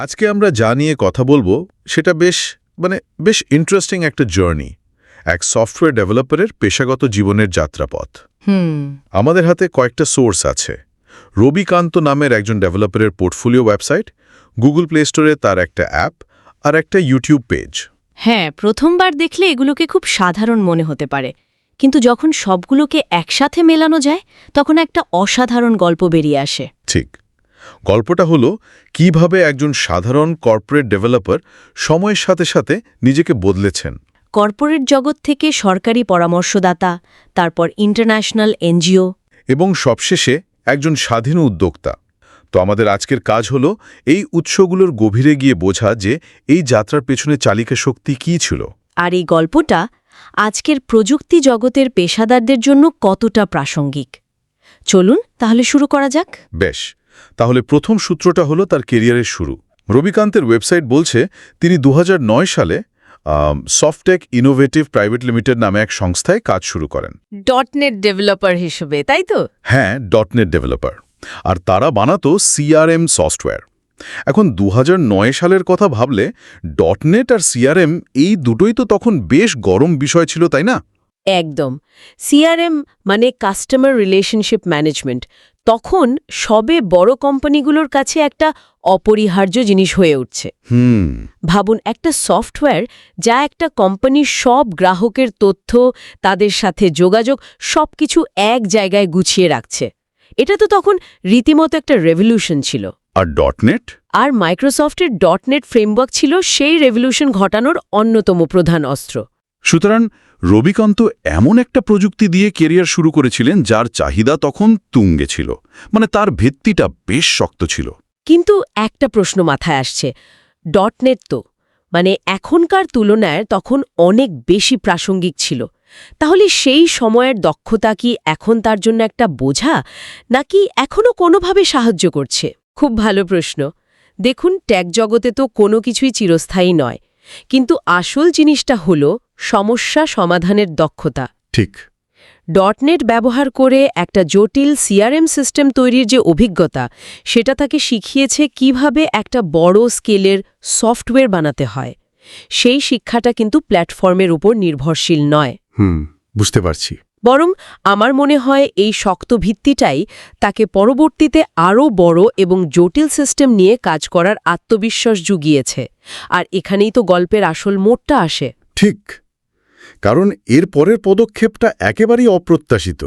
আজকে আমরা যা নিয়ে কথা বলবো সেটা বেশ ইন্টারেস্টিং একটা জার্নি, এক সফটওয়্যার ডেভেলপারের পেশাগত জীবনের যাত্রাপথ। আমাদের হাতে কয়েকটা সোর্স আছে। রবিকান্ত নামের একজন ডেভেলপারের পোর্টফোলিও ওয়েবসাইট, গুগল প্লে স্টোরে তার একটা অ্যাপ, আর একটা ইউটিউব পেজ। হ্যাঁ, প্রথমবার দেখলে এগুলোকে খুব সাধারণ মনে হতে পারে, কিন্তু যখন সবগুলোকে একসাথে মেলানো যায় তখন একটা অসাধারণ গল্প বেরিয়ে আসে। ঠিক, গল্পটা হলো কিভাবে একজন সাধারণ কর্পোরেট ডেভেলপার সময়ের সাথে সাথে নিজেকে বদলেছেন। কর্পোরেট জগৎ থেকে সরকারি পরামর্শদাতা, তারপর ইন্টারন্যাশনাল এনজিও, এবং সবশেষে একজন স্বাধীন উদ্যোক্তা। তো আমাদের আজকের কাজ হলো এই উৎসগুলোর গভীরে গিয়ে বোঝা যে এই যাত্রার পেছনে চালিকা শক্তি কী ছিল। আর এই গল্পটা আজকের প্রযুক্তি জগতের পেশাদারদের জন্য কতটা প্রাসঙ্গিক। চলুন তাহলে শুরু করা যাক। বেশ, তাহলে প্রথম সূত্রটা হলো তার কেরিয়ারের শুরু। রবিকান্তের ওয়েবসাইট বলছে তিনি 2009 সালে সফটেক ইনোভেটিভ প্রাইভেট লিমিটেড নামে এক সংস্থায় কাজ শুরু করেন। .NET ডেভেলপার হিসেবে, তাই তো? হ্যাঁ, .NET ডেভেলপার। আর তারা বানাতো CRM সফটওয়্যার। এখন 2009 সালের কথা ভাবলে .NET আর CRM এই দুটোই তো তখন বেশ গরম বিষয় ছিল, তাই না? একদম। CRM মানে কাস্টমার রিলেশনশিপ ম্যানেজমেন্ট তখন সবে বড় কোম্পানিগুলোর কাছে একটা অপরিহার্য জিনিস হয়ে উঠছে। ভাবুন, একটা সফটওয়্যার যা একটা কোম্পানির সব গ্রাহকের তথ্য, তাদের সাথে যোগাযোগ সবকিছু এক জায়গায় গুছিয়ে রাখছে। এটা তো তখন রীতিমতো একটা রেভলিউশন ছিল। আর .NET? আর মাইক্রোসফটের .NET ফ্রেমওয়ার্ক ছিল সেই রেভলিউশন ঘটানোর অন্যতম প্রধান অস্ত্র। সুতরাং রবিকান্ত এমন একটা প্রযুক্তি দিয়ে কেরিয়ার শুরু করেছিলেন যার চাহিদা তখন তুঙ্গে ছিল, মানে তার ভিত্তিটা বেশ শক্ত ছিল। কিন্তু একটা প্রশ্ন মাথায় আসছে, .NET তো মানে এখনকার তুলনায় তখন অনেক বেশি প্রাসঙ্গিক ছিল। তাহলে সেই সময়ের দক্ষতা কি এখন তার জন্য একটা বোঝা, নাকি এখনও কোনোভাবে সাহায্য করছে? খুব ভালো প্রশ্ন। দেখুন, ট্যাগ জগতে তো কোনো কিছুই চিরস্থায়ী নয়, কিন্তু আসল জিনিসটা হলো সমস্যা সমাধানের দক্ষতা। ঠিক। .NET ব্যবহার করে একটা জটিল CRM সিস্টেম তৈরির যে অভিজ্ঞতা, সেটা তাকে শিখিয়েছে কিভাবে একটা বড় স্কেলের সফটওয়্যার বানাতে হয়। সেই শিক্ষাটা কিন্তু প্ল্যাটফর্মের উপর নির্ভরশীল নয়। বুঝতে পারছি। বরং আমার মনে হয় এই শক্ত ভিত্তিটাই তাকে পরবর্তীতে আরও বড় এবং জটিল সিস্টেম নিয়ে কাজ করার আত্মবিশ্বাস জুগিয়েছে। আর এখানেই তো গল্পের আসল মোড়টা আসে। ঠিক, কারণ এর পরের পদক্ষেপটা একেবারেই অপ্রত্যাশিত।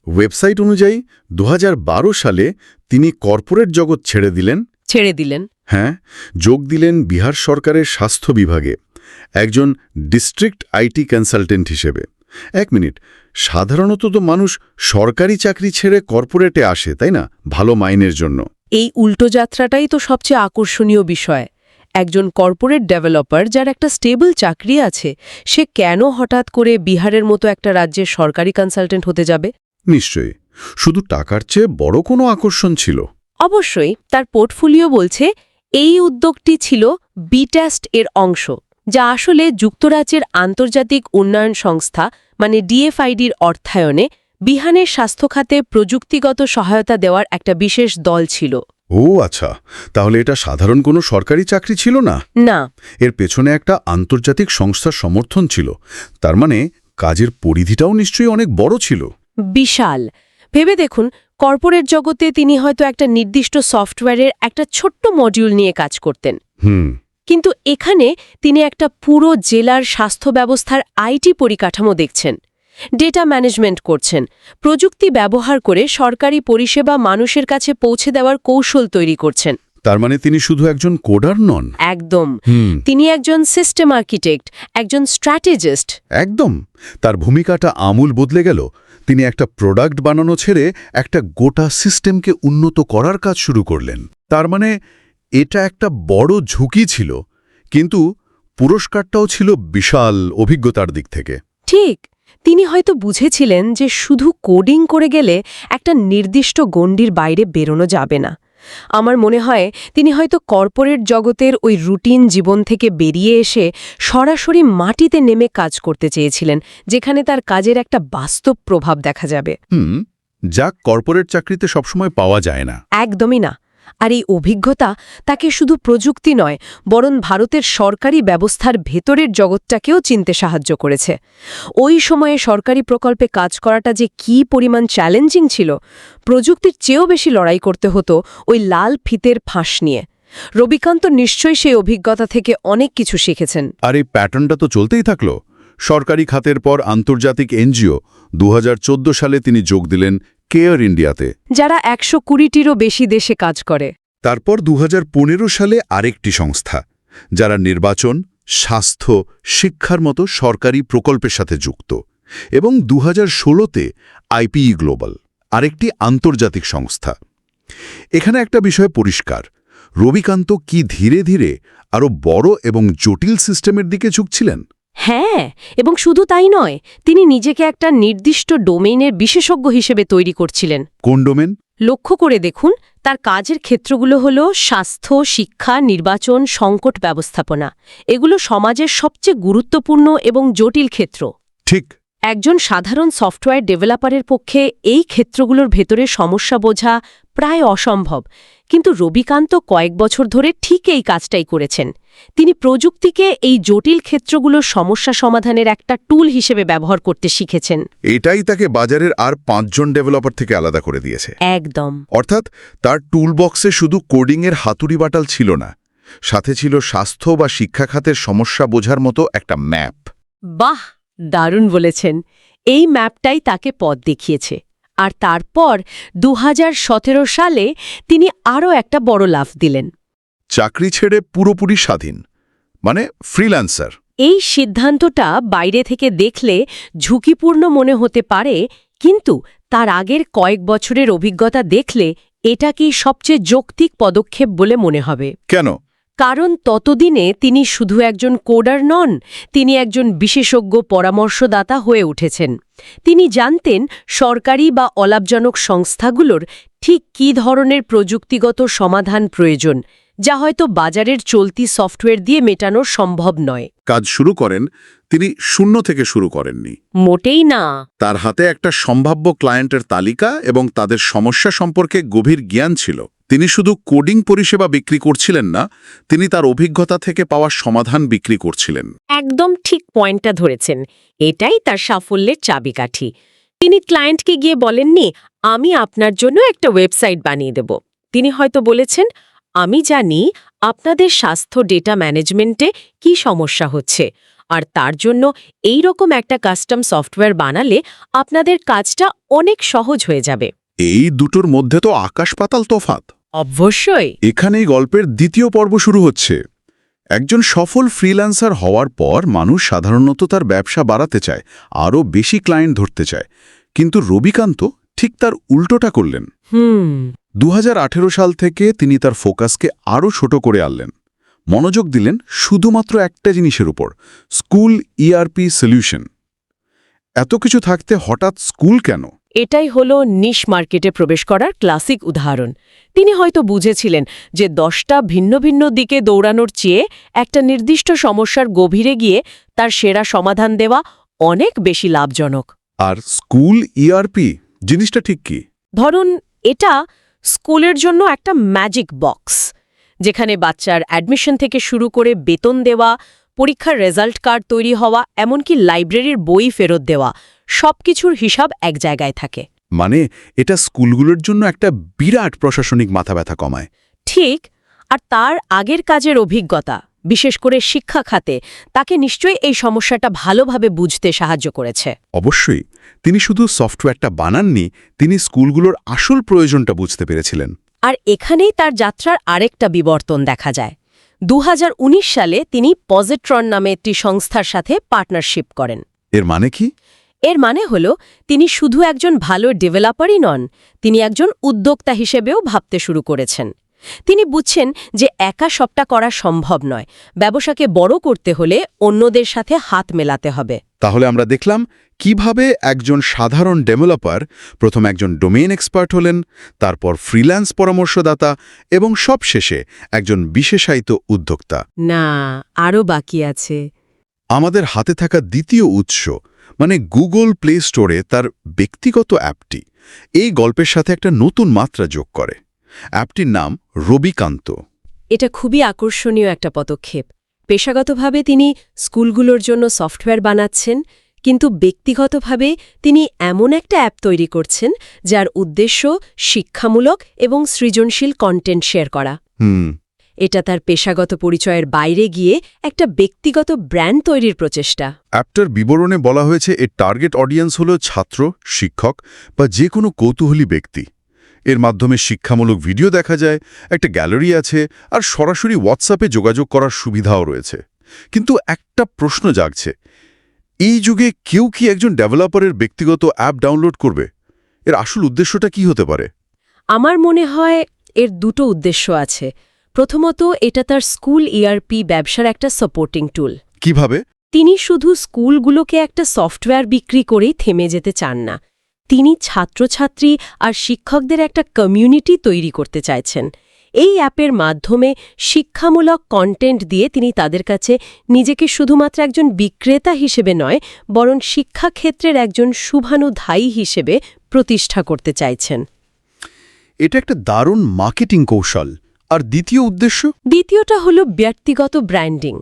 ওয়েবসাইট অনুযায়ী 2012 সালে তিনি কর্পোরেট জগৎ ছেড়ে দিলেন। হ্যাঁ, যোগ দিলেন বিহার সরকারের স্বাস্থ্য বিভাগে একজন ডিস্ট্রিক্ট IT কনসালটেন্ট হিসেবে। এক মিনিট, সাধারণত তো মানুষ সরকারি চাকরি ছেড়ে কর্পোরেটে আসে, তাই না, ভালো মাইনের জন্য। এই উল্টো যাত্রাটাই তো সবচেয়ে আকর্ষণীয় বিষয়। একজন কর্পোরেট ডেভেলপার যার একটা স্টেবল চাকরি আছে, সে কেন হঠাৎ করে বিহারের মতো একটা রাজ্যের সরকারি কনসালটেন্ট হতে যাবে? নিশ্চয়ই, শুধু টাকার চেয়ে বড় কোনো আকর্ষণ ছিল। অবশ্যই, তার পোর্টফোলিও বলছে এই উদ্যোগটি ছিল বিট্যাস্ট এর অংশ, যা আসলে যুক্তরাজ্যের আন্তর্জাতিক উন্নয়ন সংস্থা মানে DFIDর অর্থায়নে বিহারের স্বাস্থ্য খাতে প্রযুক্তিগত সহায়তা দেওয়ার একটা বিশেষ দল ছিল। ও আচ্ছা, তাহলে এটা সাধারণ কোনো সরকারি চাকরি ছিল না। না, এর পেছনে একটা আন্তর্জাতিক সংস্থার সমর্থন ছিল। তার মানে কাজের পরিধিটাও নিশ্চয়ই অনেক বড় ছিল। বিশাল। ভেবে দেখুন, কর্পোরেট জগতে তিনি হয়তো একটা নির্দিষ্ট সফটওয়্যারের একটা ছোট্ট মডিউল নিয়ে কাজ করতেন, কিন্তু এখানে তিনি একটা পুরো জেলার স্বাস্থ্য ব্যবস্থার IT পরিকাঠামো দেখছেন, ডেটা ম্যানেজমেন্ট করছেন, প্রযুক্তি ব্যবহার করে সরকারি পরিষেবা মানুষের কাছে পৌঁছে দেওয়ার কৌশল তৈরি করছেন। তার মানে তিনি শুধু একজন কোডার নন। একদম। তিনি একজন সিস্টেম আর্কিটেক্ট, একজন স্ট্র্যাটেজিস্ট। একদম। তার ভূমিকাটা আমূল বদলে গেল। তিনি একটা প্রোডাক্ট বানানো ছেড়ে একটা গোটা সিস্টেমকে উন্নত করার কাজ শুরু করলেন। তার মানে এটা একটা বড় ঝুঁকি ছিল, কিন্তু পুরস্কারটাও ছিল বিশাল অভিজ্ঞতার দিক থেকে। ঠিক, তিনি হয়তো বুঝেছিলেন যে শুধু কোডিং করে গেলে একটা নির্দিষ্ট গণ্ডির বাইরে বেরোনো যাবে না। আমার মনে হয় তিনি হয়তো কর্পোরেট জগতের ওই রুটিন জীবন থেকে বেরিয়ে এসে সরাসরি মাটিতে নেমে কাজ করতে চেয়েছিলেন, যেখানে তার কাজের একটা বাস্তব প্রভাব দেখা যাবে। যা কর্পোরেট চাকরিতে সবসময় পাওয়া যায় না। একদমই না। আর এই অভিজ্ঞতা তাকে শুধু প্রযুক্তি নয় বরং ভারতের সরকারি ব্যবস্থার ভেতরের জগৎটাকেও চিনতে সাহায্য করেছে। ওই সময়ে সরকারি প্রকল্পে কাজ করাটা যে কী পরিমাণ চ্যালেঞ্জিং ছিল, প্রযুক্তির চেয়েও বেশি লড়াই করতে হতো ওই লাল ফিতের ফাঁস নিয়ে। রবিকান্ত নিশ্চয়ই সেই অভিজ্ঞতা থেকে অনেক কিছু শিখেছেন। আর এই প্যাটার্নটা তো চলতেই থাকলো। সরকারি খাতের পর আন্তর্জাতিক এনজিও 2014 সালে তিনি যোগ দিলেন কেয়ার ইন্ডিয়াতে, যারা 120টিরও বেশি দেশে কাজ করে। তারপর 2015 সালে আরেকটি সংস্থা যারা নির্বাচন, স্বাস্থ্য, শিক্ষার মতো সরকারি প্রকল্পের সাথে যুক্ত, এবং 2016তে আইপিই গ্লোবাল, আরেকটি আন্তর্জাতিক সংস্থা। এখানে একটা বিষয় পরিষ্কার, রবিকান্ত কি ধীরে ধীরে আরও বড় এবং জটিল সিস্টেমের দিকে ঝুঁকছিলেন। হ্যাঁ, এবং শুধু তাই নয়, তিনি নিজেকে একটা নির্দিষ্ট ডোমেইনের বিশেষজ্ঞ হিসেবে তৈরি করছিলেন। কোন ডোমেন? লক্ষ্য করে দেখুন, তার কাজের ক্ষেত্রগুলো হল স্বাস্থ্য, শিক্ষা, নির্বাচন, সংকট ব্যবস্থাপনা। এগুলো সমাজের সবচেয়ে গুরুত্বপূর্ণ এবং জটিল ক্ষেত্র। ঠিক। একজন সাধারণ সফটওয়্যার ডেভেলপারের পক্ষে এই ক্ষেত্রগুলোর ভেতরে সমস্যা বোঝা প্রায় অসম্ভব, কিন্তু রবিকান্ত কয়েক বছর ধরে ঠিক এই কাজটাই করেছেন। তিনি প্রযুক্তিকে এই জটিল ক্ষেত্রগুলোর সমস্যা সমাধানের একটা টুল হিসেবে ব্যবহার করতে শিখেছেন। এটাই তাকে বাজারের আর 5 জন ডেভেলপার থেকে আলাদা করে দিয়েছে। একদম। অর্থাৎ তার টুলবক্সে শুধু কোডিংয়ের হাতুড়ি বাটাল ছিল না, সাথে ছিল স্বাস্থ্য বা শিক্ষা খাতের সমস্যা বোঝার মতো একটা ম্যাপ। বাহ, দারুণ বলেছেন। এই ম্যাপটাই তাকে পথ দেখিয়েছে। আর তারপর 2017 সালে তিনি আরও একটা বড় লাফ দিলেন। চাকরি ছেড়ে পুরোপুরি স্বাধীন, মানে ফ্রিল্যান্সার। এই সিদ্ধান্তটা বাইরে থেকে দেখলে ঝুঁকিপূর্ণ মনে হতে পারে, কিন্তু তার আগের কয়েক বছরের অভিজ্ঞতা দেখলে এটা কি সবচেয়ে যৌক্তিক পদক্ষেপ বলে মনে হবে। কেন? কারণ ততদিনে তিনি শুধু একজন কোডার নন, তিনি একজন বিশেষজ্ঞ পরামর্শদাতা হয়ে উঠেছেন। তিনি জানতেন সরকারি বা অলাভজনক সংস্থাগুলোর ঠিক কী ধরনের প্রযুক্তিগত সমাধান প্রয়োজন, যা হয়তো বাজারের চলতি সফটওয়্যার দিয়ে মেটানো সম্ভব নয়। কাজ শুরু করেন তিনি শূন্য থেকে শুরু করেননি। মোটেই না। তার হাতে একটা সম্ভাব্য ক্লায়েন্টের তালিকা এবং তাদের সমস্যা সম্পর্কে গভীর জ্ঞান ছিল। তিনি শুধু কোডিং পরিষেবা বিক্রি করছিলেন না, তিনি তার অভিজ্ঞতা থেকে পাওয়া সমাধান বিক্রি করছিলেন। একদম ঠিক পয়েন্টটা ধরেছেন। এটাই তার সাফল্যের চাবিকাঠি। তিনি ক্লায়েন্টকে গিয়ে বলেননি, আমি আপনার জন্য একটা ওয়েবসাইট বানিয়ে দেব। তিনি হয়তো বলেছেন, আমি জানি আপনাদের স্বাস্থ্য ডেটা ম্যানেজমেন্টে কি সমস্যা হচ্ছে, আর তার জন্য এই রকম একটা কাস্টম সফটওয়্যার বানালে আপনাদের কাজটা অনেক সহজ হয়ে যাবে। এই দুটোর মধ্যে তো আকাশ পাতাল তফাৎ। অবশ্যই। এখানেই গল্পের দ্বিতীয় পর্ব শুরু হচ্ছে। একজন সফল ফ্রিল্যান্সার হওয়ার পর মানুষ সাধারণত তার ব্যবসা বাড়াতে চায়, আরও বেশি ক্লায়েন্ট ধরতে চায়, কিন্তু রবিকান্ত ঠিক তার উল্টোটা করলেন। 2018 সাল থেকে তিনি তার ফোকাসকে আরও ছোট করে আনলেন। মনোযোগ দিলেন শুধুমাত্র একটা জিনিসের উপর, স্কুল ইআরপি সলিউশন। এত কিছু থাকতে হঠাৎ স্কুল কেন? এটাই হলো নিশ মার্কেটে প্রবেশ করার ক্লাসিক উদাহরণ। তিনি হয়তো বুঝেছিলেন যে 10টা ভিন্ন ভিন্ন দিকে দৌড়ানোর চেয়ে একটা নির্দিষ্ট সমস্যার গভীরে গিয়ে তার সেরা সমাধান দেওয়া অনেক বেশি লাভজনক। আর স্কুল ইআরপি জিনিসটা ঠিক কি? ধরুন, এটা স্কুলের জন্য একটা ম্যাজিক বক্স, যেখানে বাচ্চার অ্যাডমিশন থেকে শুরু করে বেতন দেওয়া, পরীক্ষার রেজাল্ট কার্ড তৈরি হওয়া, এমনকি লাইব্রেরির বই ফেরত দেওয়া, সবকিছুর হিসাব এক জায়গায় থাকে। মানে এটা স্কুলগুলোর জন্য একটা বিরাট প্রশাসনিক মাথা ব্যথা কমায়। ঠিক। আর তার আগের কাজের অভিজ্ঞতা, বিশেষ করে শিক্ষা খাতে, তাকে নিশ্চয়ই এই সমস্যাটা ভালোভাবে বুঝতে সাহায্য করেছে। অবশ্যই। তিনি শুধু সফটওয়্যারটা বানাননি, তিনি স্কুলগুলোর আসল প্রয়োজনটা বুঝতে পেরেছিলেন। আর এখানেই তার যাত্রার আরেকটা বিবর্তন দেখা যায়। 2019 সালে তিনি পজিট্রন নামে একটি সংস্থার সাথে পার্টনারশিপ করেন। এর মানে কি? এর মানে হল তিনি শুধু একজন ভালো ডেভেলপারই নন, তিনি একজন উদ্যোক্তা হিসেবেও ভাবতে শুরু করেছেন। তিনি বুঝছেন যে একা সবটা করা সম্ভব নয়, ব্যবসাকে বড় করতে হলে অন্যদের সাথে হাত মেলাতে হবে। তাহলে আমরা দেখলাম কিভাবে একজন সাধারণ ডেভেলপার প্রথম একজন ডোমেইন এক্সপার্ট হলেন, তারপর ফ্রিল্যান্স পরামর্শদাতা এবং সবশেষে একজন বিশেষায়িত উদ্যোক্তা। না, আরও বাকি আছে। আমাদের হাতে থাকা দ্বিতীয় উৎস, মানে গুগল প্লে স্টোরে তার ব্যক্তিগত অ্যাপটি, এই গল্পের সাথে একটা নতুন মাত্রা যোগ করে। অ্যাপটির নাম রবিকান্ত। এটা খুবই আকর্ষণীয় একটা পদক্ষেপ। পেশাগতভাবে তিনি স্কুলগুলোর জন্য সফটওয়্যার বানাচ্ছেন, কিন্তু ব্যক্তিগতভাবে তিনি এমন একটা অ্যাপ তৈরি করছেন যার উদ্দেশ্য শিক্ষামূলক এবং সৃজনশীল কন্টেন্ট শেয়ার করা। এটা তার পেশাগত পরিচয়ের বাইরে গিয়ে একটা ব্যক্তিগত ব্র্যান্ড তৈরির প্রচেষ্টা। অ্যাপটার বিবরণে বলা হয়েছে এর টার্গেট অডিয়েন্স হল ছাত্র, শিক্ষক বা যে কোনো কৌতূহলী ব্যক্তি। এর মাধ্যমে শিক্ষামূলক ভিডিও দেখা যায়, একটা গ্যালারি আছে, আর সরাসরি হোয়াটসঅ্যাপে যোগাযোগ করার সুবিধাও রয়েছে। কিন্তু একটা প্রশ্ন জাগছে, এই যুগে কেউ কি একজন ডেভেলপারের ব্যক্তিগত অ্যাপ ডাউনলোড করবে? এর আসল উদ্দেশ্যটা কি হতে পারে? আমার মনে হয় এর দুটো উদ্দেশ্য আছে। প্রথমত, এটা তার স্কুল ইআরপি ব্যবসার একটা সাপোর্টিং টুল। কিভাবে? তিনি শুধু স্কুলগুলোকে একটা সফটওয়্যার বিক্রি করেই থেমে যেতে চান না। তিনি ছাত্রছাত্রী আর শিক্ষকদের একটা কমিউনিটি তৈরি করতে চাইছেন। এই অ্যাপের মাধ্যমে শিক্ষামূলক কন্টেন্ট দিয়ে তিনি তাদের কাছে নিজেকে শুধুমাত্র একজন বিক্রেতা হিসেবে নয়, বরং শিক্ষাক্ষেত্রের একজন শুভানুধ্যায়ী হিসেবে প্রতিষ্ঠা করতে চাইছেন। এটা একটা দারুণ মার্কেটিং কৌশল। আর দ্বিতীয় উদ্দেশ্য? দ্বিতীয়টা হল ব্যক্তিগত ব্র্যান্ডিং।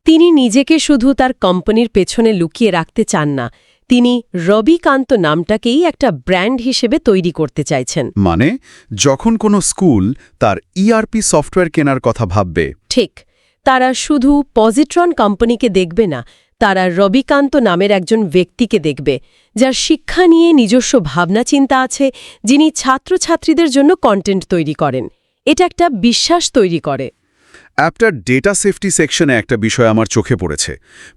তিনি নিজেকে শুধু তার কোম্পানির পেছনে লুকিয়ে রাখতে চান না, তিনি রবিকান্ত নামটাকেই একটা ব্র্যান্ড হিসেবে তৈরি করতে চাইছেন। মানে যখন কোনো স্কুল তার ইআরপি সফটওয়্যার কেনার কথা ভাববে, ঠিক, তারা শুধু পজিট্রন কোম্পানিকে দেখবে না, তারা রবিকান্ত নামের একজন ব্যক্তিকে দেখবে, যার শিক্ষা নিয়ে নিজস্ব ভাবনা চিন্তা আছে, যিনি ছাত্রছাত্রীদের জন্য কন্টেন্ট তৈরি করেন। এটা একটা বিশ্বাস তৈরি করে। অ্যাপটার ডেটা সেফটি সেকশনে একটা বিষয় আমার চোখে পড়েছে।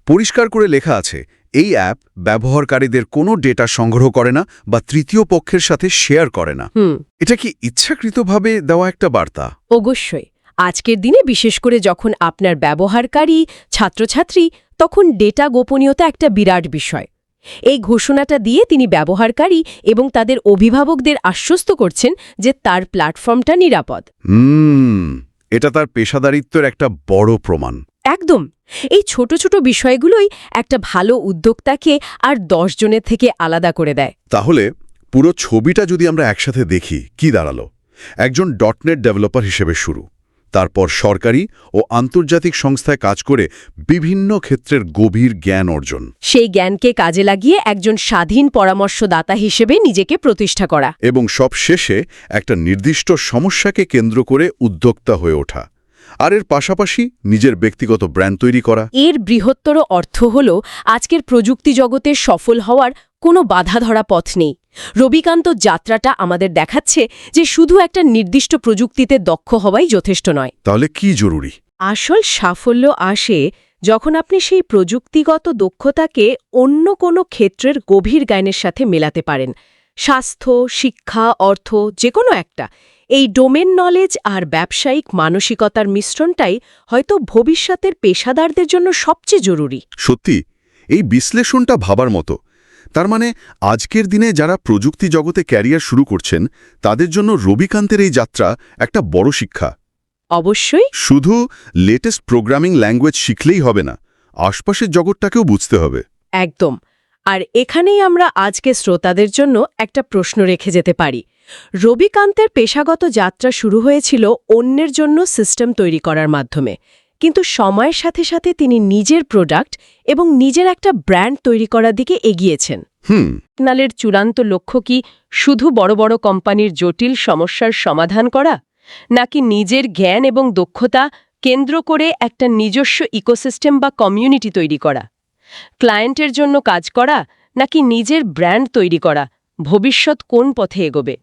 পরিষ্কার করে লেখা আছে, এই অ্যাপ ব্যবহারকারীদের কোনো ডেটা সংগ্রহ করে না বা তৃতীয় পক্ষের সাথে শেয়ার করে না। এটা কি ইচ্ছাকৃতভাবে দেওয়া একটা বার্তা? অবশ্যই। আজকের দিনে বিশেষ করে যখন আপনার ব্যবহারকারী ছাত্রছাত্রী, তখন ডেটা গোপনীয়তা একটা বিরাট বিষয়। এই ঘোষণাটা দিয়ে তিনি ব্যবহারকারী এবং তাদের অভিভাবকদের আশ্বস্ত করছেন যে তার প্ল্যাটফর্মটা নিরাপদ। এটা তার পেশাদারিত্বের একটা বড় প্রমাণ। একদম। এই ছোট ছোট বিষয়গুলোই একটা ভালো উদ্যোক্তাকে আর 10 জনের থেকে আলাদা করে দেয়। তাহলে পুরো ছবিটা যদি আমরা একসাথে দেখি, কি দাঁড়ালো? একজন .NET ডেভেলপার হিসেবে শুরু, তারপর সরকারি ও আন্তর্জাতিক সংস্থায় কাজ করে বিভিন্ন ক্ষেত্রের গভীর জ্ঞান অর্জন, সেই জ্ঞানকে কাজে লাগিয়ে একজন স্বাধীন পরামর্শদাতা হিসেবে নিজেকে প্রতিষ্ঠা করা, এবং সব শেষে একটা নির্দিষ্ট সমস্যাকে কেন্দ্র করে উদ্যোক্তা হয়ে ওঠা, আর এর পাশাপাশি নিজের ব্যক্তিগত ব্র্যান্ড তৈরি করা। এর বৃহত্তর অর্থ হল আজকের প্রযুক্তি জগতে সফল হওয়ার কোনো বাধা ধরা পথ নেই। রবিকান্ত যাত্রাটা আমাদের দেখাচ্ছে যে শুধু একটা নির্দিষ্ট প্রযুক্তিতে দক্ষ হওয়াই যথেষ্ট নয়। তাহলে কি জরুরি? আসল সাফল্য আসে যখন আপনি সেই প্রযুক্তিগত দক্ষতাকে অন্য কোনো ক্ষেত্রের গভীর জ্ঞানের সাথে মেলাতে পারেন। স্বাস্থ্য, শিক্ষা, অর্থ, যে কোনো একটা। এই ডোমেন নলেজ আর ব্যবসায়িক মানসিকতার মিশ্রণটাই হয়তো ভবিষ্যতের পেশাদারদের জন্য সবচেয়ে জরুরি। সত্যি, এই বিশ্লেষণটা ভাবার মতো। তার মানে আজকের দিনে যারা প্রযুক্তি জগতে ক্যারিয়ার শুরু করছেন, তাদের জন্য রবিকান্তের এই যাত্রা একটা বড় শিক্ষা। অবশ্যই। শুধু লেটেস্ট প্রোগ্রামিং ল্যাঙ্গুয়েজ শিখলেই হবে না, আশপাশের জগৎটাকেও বুঝতে হবে। একদম। আর এখানেই আমরা আজকে শ্রোতাদের জন্য একটা প্রশ্ন রেখে যেতে পারি। রবিকান্তের পেশাগত যাত্রা শুরু হয়েছিল অন্যের জন্য সিস্টেম তৈরি করার মাধ্যমে, কিন্তু সময়ের সাথে সাথে তিনি নিজের প্রোডাক্ট এবং নিজের একটা ব্র্যান্ড তৈরি করার দিকে এগিয়েছেন। নালের চূড়ান্ত লক্ষ্য কি শুধু বড় বড় কোম্পানির জটিল সমস্যার সমাধান করা, নাকি নিজের জ্ঞান এবং দক্ষতা কেন্দ্র করে একটা নিজস্ব ইকোসিস্টেম বা কমিউনিটি তৈরি করা? ক্লায়েন্টের জন্য কাজ করা নাকি নিজের ব্র্যান্ড তৈরি করা? ভবিষ্যৎ কোন পথে এগোবে?